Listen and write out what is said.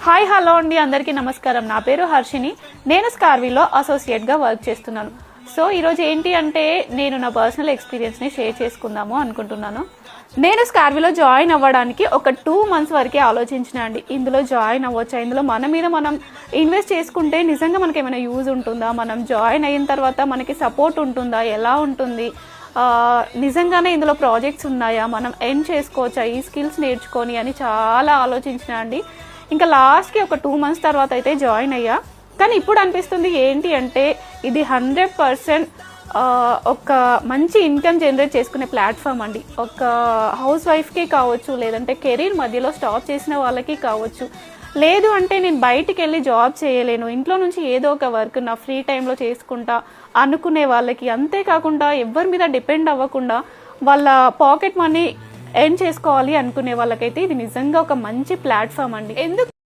Hi hello అండి, అందరికీ నమస్కారం. నా పేరు హర్షిని. నేను స్కార్వీలో అసోసియేట్గా వర్క్ చేస్తున్నాను. సో ఈరోజు ఏంటి అంటే నేను నా పర్సనల్ ఎక్స్పీరియన్స్ని షేర్ చేసుకుందాము అనుకుంటున్నాను. నేను స్కార్వీలో జాయిన్ అవ్వడానికి ఒక 2 months వరకే ఆలోచించిన అండి. ఇందులో జాయిన్ అవ్వచ్చా, ఇందులో మన మీద మనం ఇన్వెస్ట్ చేసుకుంటే నిజంగా మనకి ఏమైనా యూజ్ ఉంటుందా, మనం జాయిన్ అయిన తర్వాత మనకి సపోర్ట్ ఉంటుందా, ఎలా ఉంటుంది, నిజంగానే ఇందులో ప్రాజెక్ట్స్ ఉన్నాయా, మనం ఎర్న్ చేసుకోవచ్చా ఈ స్కిల్స్ నేర్చుకొని అని చాలా ఆలోచించిన అండి. ఇంకా లాస్ట్కి ఒక 2 months తర్వాత అయితే జాయిన్ అయ్యా. కానీ ఇప్పుడు అనిపిస్తుంది ఏంటి అంటే ఇది 100% ఒక మంచి ఇన్కమ్ జనరేట్ చేసుకునే ప్లాట్ఫామ్ అండి. ఒక హౌస్ వైఫ్కి కావచ్చు, లేదంటే కెరీర్ మధ్యలో స్టాప్ చేసిన వాళ్ళకి కావచ్చు, లేదు అంటే నేను బయటికి వెళ్ళి జాబ్ చేయలేను, ఇంట్లో నుంచి ఏదో ఒక వర్క్ నా ఫ్రీ టైంలో చేసుకుంటా అనుకునే వాళ్ళకి, అంతేకాకుండా ఎవరి మీద డిపెండ్ అవ్వకుండా వాళ్ళ పాకెట్ మనీ ఎర్న్ చేసుకోవాలి అనుకునే వాళ్ళకైతే ఇది నిజంగా ఒక మంచి ప్లాట్ఫామ్ అండి. ఎందుకు